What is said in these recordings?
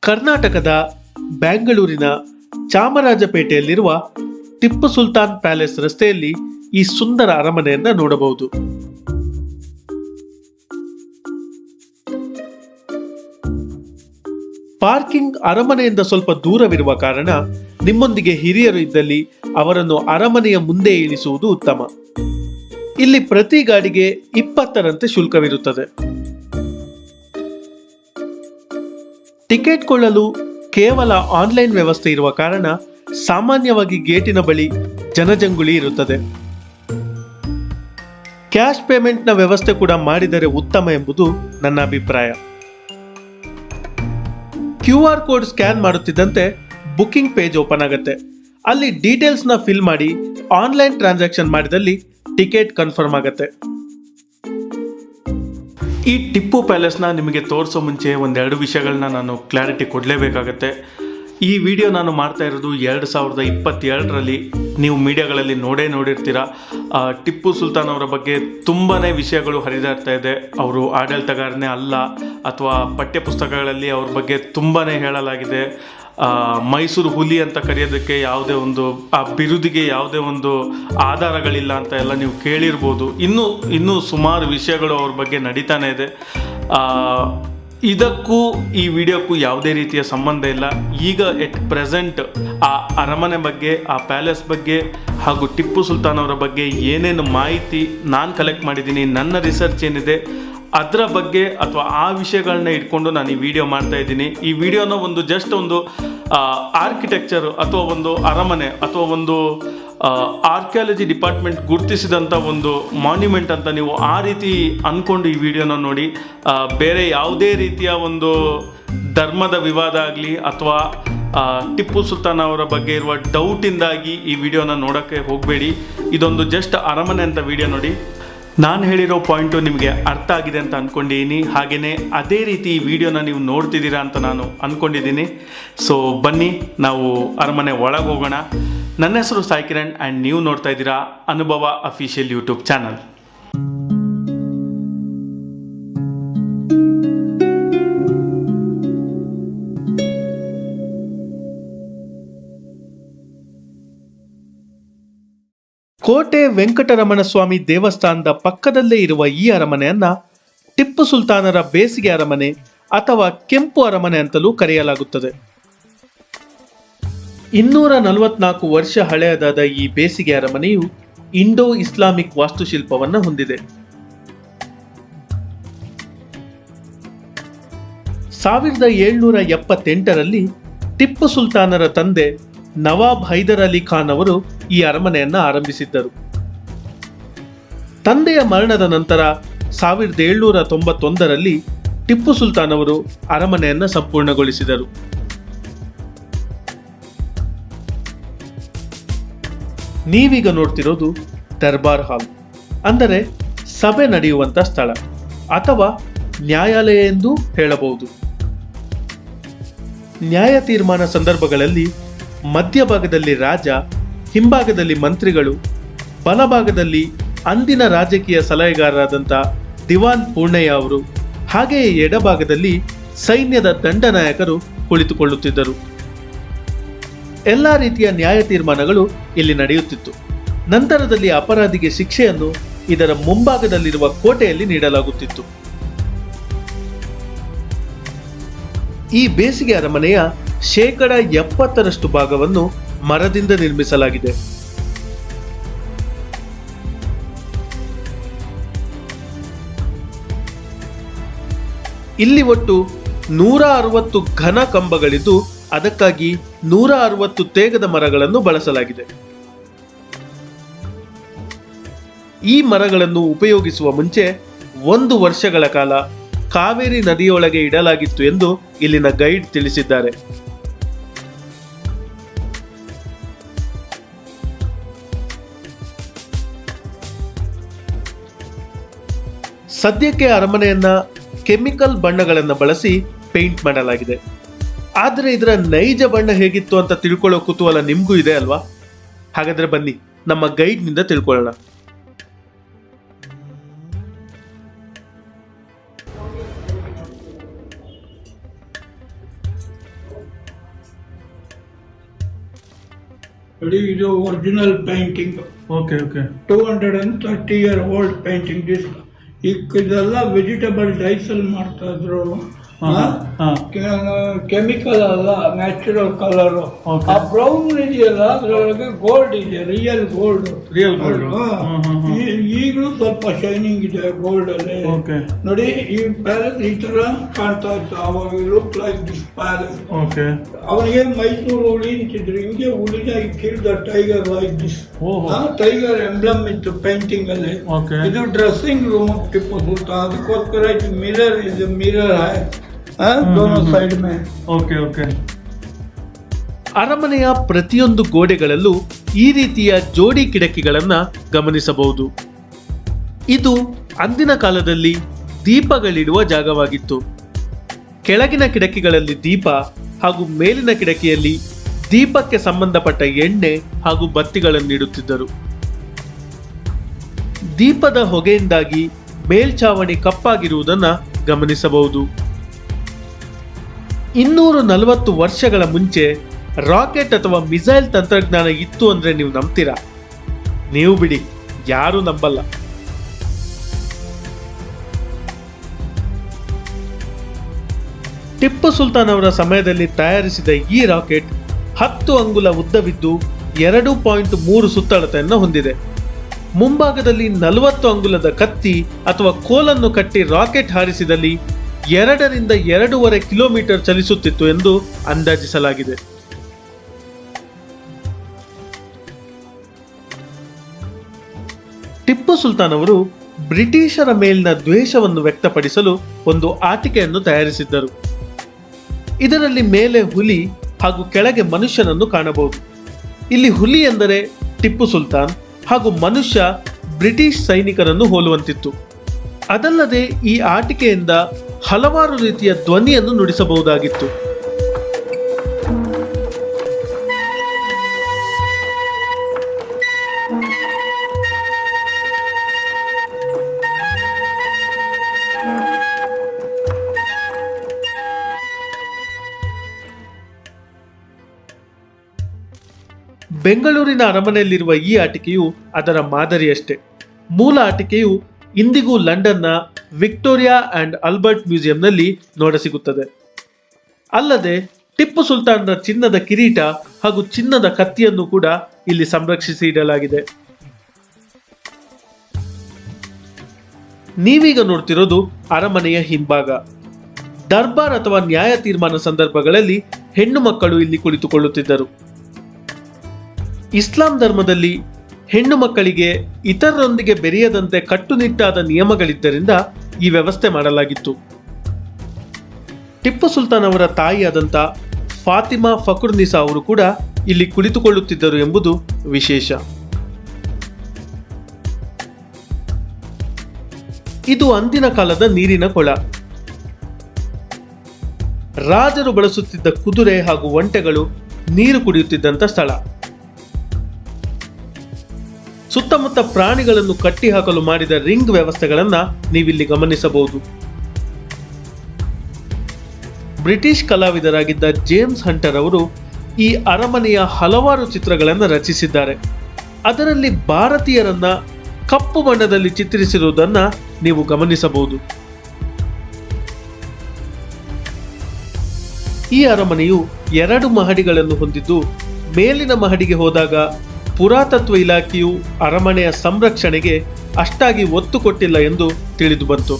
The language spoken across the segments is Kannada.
ಕರ್ನಾಟಕದ ಬೆಂಗಳೂರಿನ ಚಾಮರಾಜಪೇಟೆಯಲ್ಲಿರುವ ಟಿಪ್ಪು ಸುಲ್ತಾನ್ ಪ್ಯಾಲೇಸ್ ರಸ್ತೆಯಲ್ಲಿ ಈ ಸುಂದರ ಅರಮನೆಯನ್ನ ನೋಡಬಹುದು. ಪಾರ್ಕಿಂಗ್ ಅರಮನೆಯಿಂದ ಸ್ವಲ್ಪ ದೂರವಿರುವ ಕಾರಣ ನಿಮ್ಮೊಂದಿಗೆ ಹಿರಿಯರು ಇದ್ದಲ್ಲಿ ಅವರನ್ನು ಅರಮನೆಯ ಮುಂದೆ ಇಳಿಸುವುದು ಉತ್ತಮ. ಇಲ್ಲಿ ಪ್ರತಿ ಗಾಡಿಗೆ 20ರಂತೆ ಶುಲ್ಕವಿರುತ್ತದೆ. ಟಿಕೆಟ್ ಕೊಳ್ಳಲು ಕೇವಲ ಆನ್ಲೈನ್ ವ್ಯವಸ್ಥೆ ಇರುವ ಕಾರಣ ಸಾಮಾನ್ಯವಾಗಿ ಗೇಟಿನ ಬಳಿ ಜನಜಂಗುಳಿ ಇರುತ್ತದೆ. ಕ್ಯಾಶ್ ಪೇಮೆಂಟ್ನ ವ್ಯವಸ್ಥೆ ಕೂಡ ಮಾಡಿದರೆ ಉತ್ತಮ ಎಂಬುದು ನನ್ನ ಅಭಿಪ್ರಾಯ. QR ಕೋಡ್ ಸ್ಕ್ಯಾನ್ ಮಾಡುತ್ತಿದ್ದಂತೆ ಬುಕಿಂಗ್ ಪೇಜ್ ಓಪನ್ ಆಗುತ್ತೆ. ಅಲ್ಲಿ ಡೀಟೇಲ್ಸ್ನ ಫಿಲ್ ಮಾಡಿ ಆನ್ಲೈನ್ ಟ್ರಾನ್ಸಾಕ್ಷನ್ ಮಾಡಿದಲ್ಲಿ ಟಿಕೆಟ್ ಕನ್ಫರ್ಮ್ ಆಗುತ್ತೆ. ಈ ಟಿಪ್ಪು ಪ್ಯಾಲೇಸ್ನ ನಿಮಗೆ ತೋರಿಸೋ ಮುಂಚೆ ಒಂದೆರಡು ವಿಷಯಗಳನ್ನ ನಾನು ಕ್ಲಾರಿಟಿ ಕೊಡಲೇಬೇಕಾಗತ್ತೆ. ಈ ವಿಡಿಯೋ ನಾನು ಮಾಡ್ತಾ ಇರೋದು 2022ರಲ್ಲಿ. ನೀವು ಮೀಡಿಯಾಗಳಲ್ಲಿ ನೋಡಿರ್ತೀರ. ಟಿಪ್ಪು ಸುಲ್ತಾನ್ ಅವರ ಬಗ್ಗೆ ತುಂಬಾ ವಿಷಯಗಳು ಹರಿದಾಡ್ತಾ ಇದೆ. ಅವರು ಆಡಳಿತಗಾರನೇ ಅಲ್ಲ ಅಥವಾ ಪಠ್ಯಪುಸ್ತಕಗಳಲ್ಲಿ ಅವ್ರ ಬಗ್ಗೆ ತುಂಬಾ ಹೇಳಲಾಗಿದೆ. ಮೈಸೂರು ಹುಲಿ ಅಂತ ಕರೆಯೋದಕ್ಕೆ ಯಾವುದೇ ಒಂದು ಆ ಬಿರುದಿಗೆ ಯಾವುದೇ ಒಂದು ಆಧಾರಗಳಿಲ್ಲ ಅಂತ ಎಲ್ಲ ನೀವು ಕೇಳಿರ್ಬೋದು. ಇನ್ನೂ ಸುಮಾರು ವಿಷಯಗಳು ಅವ್ರ ಬಗ್ಗೆ ನಡೀತಾನೆ ಇದೆ. ಇದಕ್ಕೂ ಈ ವಿಡಿಯೋಕ್ಕೂ ಯಾವುದೇ ರೀತಿಯ ಸಂಬಂಧ ಇಲ್ಲ. ಈಗ ಎಟ್ ಪ್ರೆಸೆಂಟ್ ಆ ಅರಮನೆ ಬಗ್ಗೆ, ಆ ಪ್ಯಾಲೇಸ್ ಬಗ್ಗೆ ಹಾಗೂ ಟಿಪ್ಪು ಸುಲ್ತಾನ್ ಅವರ ಬಗ್ಗೆ ಏನೇನು ಮಾಹಿತಿ ನಾನು ಕಲೆಕ್ಟ್ ಮಾಡಿದ್ದೀನಿ, ನನ್ನ ರಿಸರ್ಚ್ ಏನಿದೆ ಅದರ ಬಗ್ಗೆ ಅಥವಾ ಆ ವಿಷಯಗಳನ್ನ ಇಟ್ಕೊಂಡು ನಾನು ಈ ವಿಡಿಯೋ ಮಾಡ್ತಾ ಇದ್ದೀನಿ. ಈ ವಿಡಿಯೋನ ಒಂದು ಜಸ್ಟ್ ಒಂದು ಆರ್ಕಿಟೆಕ್ಚರ್ ಅಥವಾ ಒಂದು ಅರಮನೆ ಅಥವಾ ಒಂದು ಆರ್ಕಿಯಾಲಜಿ ಡಿಪಾರ್ಟ್ಮೆಂಟ್ ಗುರುತಿಸಿದಂಥ ಒಂದು ಮಾನ್ಯುಮೆಂಟ್ ಅಂತ ನೀವು ಆ ರೀತಿ ಅಂದ್ಕೊಂಡು ಈ ವಿಡಿಯೋನ ನೋಡಿ. ಬೇರೆ ಯಾವುದೇ ರೀತಿಯ ಒಂದು ಧರ್ಮದ ವಿವಾದ ಆಗಲಿ ಅಥವಾ ಟಿಪ್ಪು ಸುಲ್ತಾನ್ ಅವರ ಬಗ್ಗೆ ಇರುವ ಡೌಟಿಂದಾಗಿ ಈ ವಿಡಿಯೋನ ನೋಡೋಕ್ಕೆ ಹೋಗಬೇಡಿ. ಇದೊಂದು ಜಸ್ಟ್ ಅರಮನೆ ಅಂತ ವಿಡಿಯೋ ನೋಡಿ. ನಾನು ಹೇಳಿರೋ ಪಾಯಿಂಟು ನಿಮಗೆ ಅರ್ಥ ಆಗಿದೆ ಅಂತ ಅಂದ್ಕೊಂಡಿದ್ದೀನಿ. ಹಾಗೆಯೇ ಅದೇ ರೀತಿ ಈ ವಿಡಿಯೋನ ನೀವು ನೋಡ್ತಿದ್ದೀರಾ ಅಂತ ನಾನು ಅಂದ್ಕೊಂಡಿದ್ದೀನಿ. ಸೊ ಬನ್ನಿ ನಾವು ಅರಮನೆ ಒಳಗೆ ಹೋಗೋಣ. ನನ್ನ ಹೆಸರು ಸಾಯಿ ಕಿರಣ್ ಆ್ಯಂಡ್ ನೀವು ನೋಡ್ತಾ ಇದ್ದೀರಾ ಅನುಭವ ಅಫಿಷಿಯಲ್ ಯೂಟ್ಯೂಬ್ ಚಾನಲ್. ಕೋಟೆ ವೆಂಕಟರಮಣ ಸ್ವಾಮಿ ದೇವಸ್ಥಾನದ ಪಕ್ಕದಲ್ಲೇ ಇರುವ ಈ ಅರಮನೆಯನ್ನ ಟಿಪ್ಪು ಸುಲ್ತಾನರ ಬೇಸಿಗೆ ಅರಮನೆ ಅಥವಾ ಕೆಂಪು ಅರಮನೆ ಅಂತಲೂ ಕರೆಯಲಾಗುತ್ತದೆ. 244 ವರ್ಷ ಹಳೆಯದಾದ ಈ ಬೇಸಿಗೆ ಅರಮನೆಯು ಇಂಡೋ ಇಸ್ಲಾಮಿಕ್ ವಾಸ್ತುಶಿಲ್ಪವನ್ನು ಹೊಂದಿದೆ. 1778ರಲ್ಲಿ ಟಿಪ್ಪು ಸುಲ್ತಾನರ ತಂದೆ ನವಾಬ್ ಹೈದರ್ ಅಲಿ ಖಾನ್ ಅವರು ಈ ಅರಮನೆಯನ್ನ ಆರಂಭಿಸಿದ್ದರು. ತಂದೆಯ ಮರಣದ ನಂತರ 1791ರಲ್ಲಿ ಟಿಪ್ಪು ಸುಲ್ತಾನ್ ಅವರು ಅರಮನೆಯನ್ನ ಸಂಪೂರ್ಣಗೊಳಿಸಿದರು. ನೀವೀಗ ನೋಡ್ತಿರೋದು ದರ್ಬಾರ್ ಹಾಲ್, ಅಂದರೆ ಸಭೆ ನಡೆಯುವಂತ ಸ್ಥಳ ಅಥವಾ ನ್ಯಾಯಾಲಯ ಎಂದು ಹೇಳಬಹುದು. ನ್ಯಾಯ ತೀರ್ಮಾನ ಸಂದರ್ಭಗಳಲ್ಲಿ ಮಧ್ಯಭಾಗದಲ್ಲಿ ರಾಜ, ಹಿಂಭಾಗದಲ್ಲಿ ಮಂತ್ರಿಗಳು, ಬಲಭಾಗದಲ್ಲಿ ಅಂದಿನ ರಾಜಕೀಯ ಸಲಹೆಗಾರರಾದಂಥ ದಿವಾನ್ ಪೂರ್ಣಯ್ಯ ಅವರು, ಹಾಗೆಯೇ ಎಡಭಾಗದಲ್ಲಿ ಸೈನ್ಯದ ದಂಡನಾಯಕರು ಕುಳಿತುಕೊಳ್ಳುತ್ತಿದ್ದರು. ಎಲ್ಲ ರೀತಿಯ ನ್ಯಾಯ ತೀರ್ಮಾನಗಳು ಇಲ್ಲಿ ನಡೆಯುತ್ತಿತ್ತು. ನಂತರದಲ್ಲಿ ಅಪರಾಧಿಗೆ ಶಿಕ್ಷೆಯನ್ನು ಇದರ ಮುಂಭಾಗದಲ್ಲಿರುವ ಕೋಟೆಯಲ್ಲಿ ನೀಡಲಾಗುತ್ತಿತ್ತು. ಈ ಬೇಸಿಗೆ ಅರಮನೆಯ 70% ಭಾಗವನ್ನು ಮರದಿಂದ ನಿರ್ಮಿಸಲಾಗಿದೆ. ಇಲ್ಲಿ ಒಟ್ಟು 160 ಘನ ಕಂಬಗಳಿದ್ದು ಅದಕ್ಕಾಗಿ 160 ತೇಗದ ಮರಗಳನ್ನು ಬಳಸಲಾಗಿದೆ. ಈ ಮರಗಳನ್ನು ಉಪಯೋಗಿಸುವ ಮುಂಚೆ 1 ವರ್ಷಗಳ ಕಾಲ ಕಾವೇರಿ ನದಿಯೊಳಗೆ ಇಡಲಾಗಿತ್ತು ಎಂದು ಇಲ್ಲಿನ ಗೈಡ್ ತಿಳಿಸಿದ್ದಾರೆ. ಸದ್ಯಕ್ಕೆ ಅರಮನೆಯನ್ನ ಕೆಮಿಕಲ್ ಬಣ್ಣಗಳನ್ನು ಬಳಸಿ ಪೇಂಟ್ ಮಾಡಲಾಗಿದೆ. ಆದರೆ ಇದರ ನೈಜ ಬಣ್ಣ ಹೇಗಿತ್ತು ಅಂತ ತಿಳ್ಕೊಳ್ಳೋ ಕುತೂಹಲ ನಿಮಗೂ ಇದೆ ಅಲ್ವಾ? ಹಾಗಾದ್ರೆ ಬನ್ನಿ ನಮ್ಮ ಗೈಡ್ನಿಂದ ತಿಳ್ಕೊಳ್ಳೋಣ. ನೋಡಿ ಇದು original painting. Okay okay 230-year-old painting. ಇದೆಲ್ಲ ವೆಜಿಟೇಬಲ್ ಡೈಸ್ ಅಲ್ಲಿ ಮಾಡ್ತಾ ಇದ್ರು. ಕೆಮಿಕಲ್ ಅಲ್ಲ, ನ್ಯಾಚುರಲ್ ಕಲರ್. ಆ ಬ್ರೌನ್ ಇದೆಯಲ್ಲ ಅದ್ರೊಳಗೆ ಗೋಲ್ಡ್ ಇದೆ, ರಿಯಲ್ ಗೋಲ್ಡ್. ಈಗಲೂ ಸ್ವಲ್ಪ ಶೈನಿಂಗ್ ಇದೆ ಗೋಲ್ಡ್ ಅಲ್ಲಿ. ನೋಡಿ ಈ ಪ್ಯಾಲೇಸ್ ಈ ತರ ಕಾಣ್ತಾ ಇತ್ತು ಅವಾಗ. Look like this palace. ಅವನಿಗೆ ಮೈಸೂರು ಹುಲಿ ಅಂತಿದ್ರು. ಹಿಂಗೆ ಹುಲಿನ killed tiger like this. Tiger emblem ಇತ್ತು ಪೇಂಟಿಂಗ್ ಅಲ್ಲಿ. ಇದು ಡ್ರೆಸ್ಸಿಂಗ್ ರೂಮ್ ಟಿಪ್ಪು ಸುಲ್ತಾನ್. ಅದಕ್ಕೋಸ್ಕರ ಇದು ಮಿರರ್ ಇದೆ, ಮಿರರ್ दोनों साइड में. Okay okay. ಅರಮನೆಯ ಪ್ರತಿಯೊಂದು ಗೋಡೆಗಳಲ್ಲೂ ಈ ರೀತಿಯ ಜೋಡಿ ಕಿಟಕಿಗಳನ್ನ ಗಮನಿಸಬಹುದು. ಇದು ಅಂದಿನ ಕಾಲದಲ್ಲಿ ದೀಪಗಳಿಡುವ ಜಾಗವಾಗಿತ್ತು. ಕೆಳಗಿನ ಕಿಟಕಿಗಳಲ್ಲಿ ದೀಪ ಹಾಗೂ ಮೇಲಿನ ಕಿಟಕಿಯಲ್ಲಿ ದೀಪಕ್ಕೆ ಸಂಬಂಧಪಟ್ಟ ಎಣ್ಣೆ ಹಾಗೂ ಬತ್ತಿಗಳನ್ನಿಡುತ್ತಿದ್ದರು. ದೀಪದ ಹೊಗೆಯಿಂದಾಗಿ ಮೇಲ್ಛಾವಣಿ ಕಪ್ಪಾಗಿರುವುದನ್ನ ಗಮನಿಸಬಹುದು. 240 ವರ್ಷಗಳ ಮುಂಚೆ ರಾಕೆಟ್ ಅಥವಾ ಮಿಸೈಲ್ ತಂತ್ರಜ್ಞಾನ ಇತ್ತು ಅಂದ್ರೆ ನೀವು ನಂಬ್ತೀರಾ? ನೀವು ಬಿಡಿ, ಯಾರು ನಂಬಲ್ಲ. ಟಿಪ್ಪು ಸುಲ್ತಾನ್ ಅವರ ಸಮಯದಲ್ಲಿ ತಯಾರಿಸಿದ ಈ ರಾಕೆಟ್ 10 ಅಂಗುಲ ಉದ್ದವಿದ್ದು 2.3 ಸುತ್ತಳತೆಯನ್ನು ಹೊಂದಿದೆ. ಮುಂಭಾಗದಲ್ಲಿ 40 ಅಂಗುಲದ ಕತ್ತಿ ಅಥವಾ ಕೋಲನ್ನು ಕಟ್ಟಿ ರಾಕೆಟ್ ಹಾರಿಸಿದಲ್ಲಿ 2 ರಿಂದ 2.5 ಕಿಲೋಮೀಟರ್ ಚಲಿಸುತ್ತಿತ್ತು ಎಂದು ಅಂದಾಜಿಸಲಾಗಿದೆ. ಟಿಪ್ಪು ಸುಲ್ತಾನ್ ಅವರು ಬ್ರಿಟಿಷರ ಮೇಲಿನ ದ್ವೇಷವನ್ನು ವ್ಯಕ್ತಪಡಿಸಲು ಒಂದು ಆಟಿಕೆಯನ್ನು ತಯಾರಿಸಿದ್ದರು. ಇದರಲ್ಲಿ ಮೇಲೆ ಹುಲಿ ಹಾಗೂ ಕೆಳಗೆ ಮನುಷ್ಯನನ್ನು ಕಾಣಬಹುದು. ಇಲ್ಲಿ ಹುಲಿ ಎಂದರೆ ಟಿಪ್ಪು ಸುಲ್ತಾನ್ ಹಾಗೂ ಮನುಷ್ಯ ಬ್ರಿಟಿಷ್ ಸೈನಿಕರನ್ನು ಹೋಲುವಂತಿತ್ತು. ಅದಲ್ಲದೆ ಈ ಆಟಿಕೆಯಿಂದ ಹಲವಾರು ರೀತಿಯ ಧ್ವನಿಯನ್ನು ನುಡಿಸಬಹುದಾಗಿತ್ತು. ಬೆಂಗಳೂರಿನ ಅರಮನೆಯಲ್ಲಿರುವ ಈ ಆಟಿಕೆಯು ಅದರ ಮಾದರಿಯಷ್ಟೇ. ಮೂಲ ಆಟಿಕೆಯು ಇಂದಿಗೂ ಲಂಡನ್ನ ವಿಕ್ಟೋರಿಯಾ ಅಂಡ್ ಆಲ್ಬರ್ಟ್ ಮ್ಯೂಸಿಯಂನಲ್ಲಿ ನೋಡಸಿಗುತ್ತದೆ. ಅಲ್ಲದೆ ಟಿಪ್ಪು ಸುಲ್ತಾನ್ನ ಚಿನ್ನದ ಕಿರೀಟ ಹಾಗೂ ಚಿನ್ನದ ಕತ್ತಿಯನ್ನು ಕೂಡ ಇಲ್ಲಿ ಸಂರಕ್ಷಿಸಿ ಇಡಲಾಗಿದೆ. ನೀವೀಗ ನೋಡ್ತಿರೋದು ಅರಮನೆಯ ಹಿಂಭಾಗ. ದರ್ಬಾರ್ ಅಥವಾ ನ್ಯಾಯ ತೀರ್ಮಾನ ಸಂದರ್ಭಗಳಲ್ಲಿ ಹೆಣ್ಣು ಮಕ್ಕಳು ಇಲ್ಲಿ ಕುಳಿತುಕೊಳ್ಳುತ್ತಿದ್ದರು. ಇಸ್ಲಾಂ ಧರ್ಮದಲ್ಲಿ ಹೆಣ್ಣು ಮಕ್ಕಳಿಗೆ ಇತರರೊಂದಿಗೆ ಬೆರೆಯದಂತೆ ಕಟ್ಟುನಿಟ್ಟಾದ ನಿಯಮಗಳಿದ್ದರಿಂದ ಈ ವ್ಯವಸ್ಥೆ ಮಾಡಲಾಗಿತ್ತು. ಟಿಪ್ಪು ಸುಲ್ತಾನ್ ಅವರ ತಾಯಿಯಾದಂಥ ಫಾತಿಮಾ ಫಕ್ರುನ್ನಿಸಾ ಅವರು ಕೂಡ ಇಲ್ಲಿ ಕುಳಿತುಕೊಳ್ಳುತ್ತಿದ್ದರು ಎಂಬುದು ವಿಶೇಷ. ಇದು ಅಂದಿನ ಕಾಲದ ನೀರಿನ ಕೊಳ. ರಾಜರು ಬಳಸುತ್ತಿದ್ದ ಕುದುರೆ ಹಾಗೂ ಒಂಟೆಗಳು ನೀರು ಕುಡಿಯುತ್ತಿದ್ದಂಥ ಸ್ಥಳ. ಸುತ್ತಮುತ್ತ ಪ್ರಾಣಿಗಳನ್ನು ಕಟ್ಟಿ ಹಾಕಲು ಮಾಡಿದ ರಿಂಗ್ ವ್ಯವಸ್ಥೆಗಳನ್ನ ನೀವಿಲ್ಲಿ ಗಮನಿಸಬಹುದು. ಬ್ರಿಟಿಷ್ ಕಲಾವಿದರಾಗಿದ್ದ ಜೇಮ್ಸ್ ಹಂಟರ್ ಅವರು ಈ ಅರಮನೆಯ ಹಲವಾರು ಚಿತ್ರಗಳನ್ನು ರಚಿಸಿದ್ದಾರೆ. ಅದರಲ್ಲಿ ಭಾರತೀಯರನ್ನ ಕಪ್ಪು ಬಣ್ಣದಲ್ಲಿ ಚಿತ್ರಿಸಿರುವುದನ್ನ ನೀವು ಗಮನಿಸಬಹುದು. ಈ ಅರಮನೆಯು 2 ಮಹಡಿಗಳನ್ನು ಹೊಂದಿದ್ದು, ಮೇಲಿನ ಮಹಡಿಗೆ ಹೋದಾಗ ಪುರಾತತ್ವ ಇಲಾಖೆಯು ಅರಮನೆಯ ಸಂರಕ್ಷಣೆಗೆ ಅಷ್ಟಾಗಿ ಒತ್ತು ಕೊಟ್ಟಿಲ್ಲ ಎಂದು ತಿಳಿದು ಬಂತು.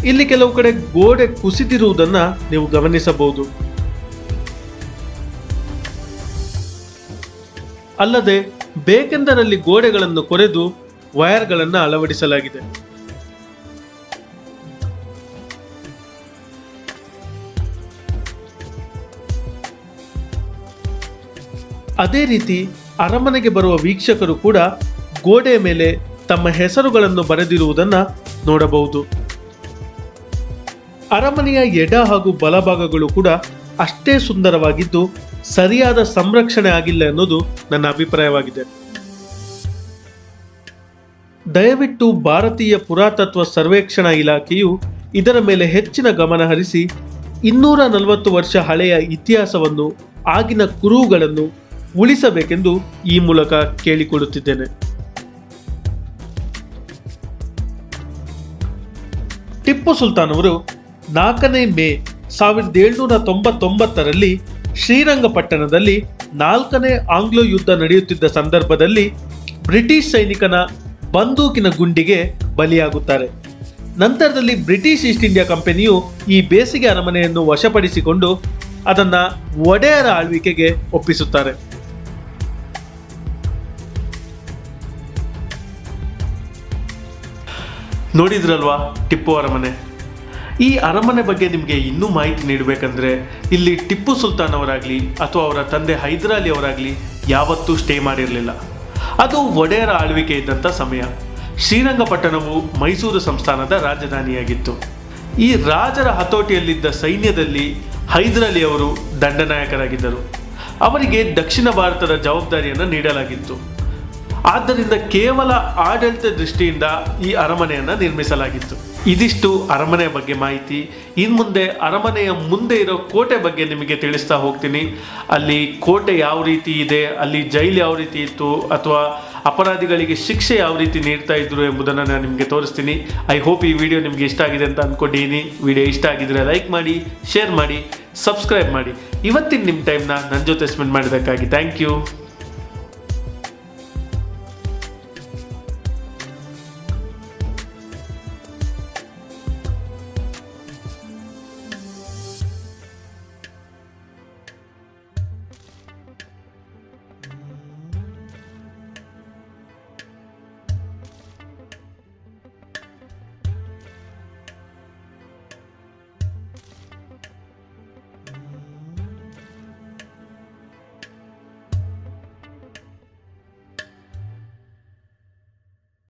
ಇಲ್ಲಿ ಕೆಲವು ಕಡೆ ಗೋಡೆ ಕುಸಿದಿರುವುದನ್ನ ನೀವು ಗಮನಿಸಬಹುದು. ಅಲ್ಲದೆ ಬೇಕೆಂದರಲ್ಲಿ ಗೋಡೆಗಳನ್ನು ಕೊರೆದು ವೈರ್ಗಳನ್ನು ಅಳವಡಿಸಲಾಗಿದೆ. ಅದೇ ರೀತಿ ಅರಮನೆಗೆ ಬರುವ ವೀಕ್ಷಕರು ಕೂಡ ಗೋಡೆಯ ಮೇಲೆ ತಮ್ಮ ಹೆಸರುಗಳನ್ನು ಬರೆದಿರುವುದನ್ನು ನೋಡಬಹುದು. ಅರಮನೆಯ ಎಡ ಹಾಗೂ ಬಲಭಾಗಗಳು ಕೂಡ ಅಷ್ಟೇ ಸುಂದರವಾಗಿದ್ದು ಸರಿಯಾದ ಸಂರಕ್ಷಣೆ ಆಗಿಲ್ಲ ಅನ್ನೋದು ನನ್ನ ಅಭಿಪ್ರಾಯವಾಗಿದೆ. ದಯವಿಟ್ಟು ಭಾರತೀಯ ಪುರಾತತ್ವ ಸರ್ವೇಕ್ಷಣಾ ಇಲಾಖೆಯು ಇದರ ಮೇಲೆ ಹೆಚ್ಚಿನ ಗಮನ ಹರಿಸಿ 240 ವರ್ಷ ಹಳೆಯ ಇತಿಹಾಸವನ್ನು, ಆಗಿನ ಕುರುಹುಗಳನ್ನು ಉಳಿಸಬೇಕೆಂದು ಈ ಮೂಲಕ ಕೇಳಿಕೊಳ್ಳುತ್ತಿದ್ದೇನೆ. ಟಿಪ್ಪು ಸುಲ್ತಾನ್ ಅವರು 4ನೇ ಮೇ 1799ರಲ್ಲಿ ಶ್ರೀರಂಗಪಟ್ಟಣದಲ್ಲಿ 4ನೇ ಆಂಗ್ಲೋ ಯುದ್ಧ ನಡೆಯುತ್ತಿದ್ದ ಸಂದರ್ಭದಲ್ಲಿ ಬ್ರಿಟಿಷ್ ಸೈನಿಕನ ಬಂದೂಕಿನ ಗುಂಡಿಗೆ ಬಲಿಯಾಗುತ್ತಾರೆ. ನಂತರದಲ್ಲಿ ಬ್ರಿಟಿಷ್ ಈಸ್ಟ್ ಇಂಡಿಯಾ ಕಂಪನಿಯು ಈ ಬೇಸಿಗೆ ಅರಮನೆಯನ್ನು ವಶಪಡಿಸಿಕೊಂಡು ಅದನ್ನ ಒಡೆಯರ ಆಳ್ವಿಕೆಗೆ ಒಪ್ಪಿಸುತ್ತಾರೆ. ನೋಡಿದ್ರಲ್ವಾ ಟಿಪ್ಪು ಅರಮನೆ. ಈ ಅರಮನೆ ಬಗ್ಗೆ ನಿಮಗೆ ಇನ್ನೂ ಮಾಹಿತಿ ನೀಡಬೇಕಂದ್ರೆ ಇಲ್ಲಿ ಟಿಪ್ಪು ಸುಲ್ತಾನ್ ಅವರಾಗಲಿ ಅಥವಾ ಅವರ ತಂದೆ ಹೈದರಾಲಿ ಅವರಾಗಲಿ ಯಾವತ್ತೂ ಸ್ಟೇ ಮಾಡಿರಲಿಲ್ಲ. ಅದು ಒಡೆಯರ ಆಳ್ವಿಕೆ ಇದ್ದಂಥ ಸಮಯ. ಶ್ರೀರಂಗಪಟ್ಟಣವು ಮೈಸೂರು ಸಂಸ್ಥಾನದ ರಾಜಧಾನಿಯಾಗಿತ್ತು. ಈ ರಾಜರ ಹತೋಟಿಯಲ್ಲಿದ್ದ ಸೈನ್ಯದಲ್ಲಿ ಹೈದರಾಲಿ ಅವರು ದಂಡನಾಯಕರಾಗಿದ್ದರು. ಅವರಿಗೆ ದಕ್ಷಿಣ ಭಾರತದ ಜವಾಬ್ದಾರಿಯನ್ನು ನೀಡಲಾಗಿತ್ತು. ಆದ್ದರಿಂದ ಕೇವಲ ಆಡಳಿತ ದೃಷ್ಟಿಯಿಂದ ಈ ಅರಮನೆಯನ್ನು ನಿರ್ಮಿಸಲಾಗಿತ್ತು. ಇದಿಷ್ಟು ಅರಮನೆಯ ಬಗ್ಗೆ ಮಾಹಿತಿ. ಇನ್ನು ಮುಂದೆ ಅರಮನೆಯ ಮುಂದೆ ಇರೋ ಕೋಟೆ ಬಗ್ಗೆ ನಿಮಗೆ ತಿಳಿಸ್ತಾ ಹೋಗ್ತೀನಿ. ಅಲ್ಲಿ ಕೋಟೆ ಯಾವ ರೀತಿ ಇದೆ, ಅಲ್ಲಿ ಜೈಲು ಯಾವ ರೀತಿ ಇತ್ತು, ಅಥವಾ ಅಪರಾಧಿಗಳಿಗೆ ಶಿಕ್ಷೆ ಯಾವ ರೀತಿ ನೀಡ್ತಾ ಇದ್ರು ಎಂಬುದನ್ನು ನಾನು ನಿಮಗೆ ತೋರಿಸ್ತೀನಿ. ಐ ಹೋಪ್ ಈ ವಿಡಿಯೋ ನಿಮಗೆ ಇಷ್ಟ ಆಗಿದೆ ಅಂತ ಅಂದ್ಕೊಂಡಿದ್ದೀನಿ. ವಿಡಿಯೋ ಇಷ್ಟ ಆಗಿದ್ರೆ ಲೈಕ್ ಮಾಡಿ, ಶೇರ್ ಮಾಡಿ, ಸಬ್ಸ್ಕ್ರೈಬ್ ಮಾಡಿ. ಇವತ್ತಿನ ನಿಮ್ಮ ಟೈಮ್ನ ನನ್ನ ಜೊತೆ ಸ್ಪೆಂಡ್ ಮಾಡಿದ್ದಕ್ಕಾಗಿ ಥ್ಯಾಂಕ್ ಯು.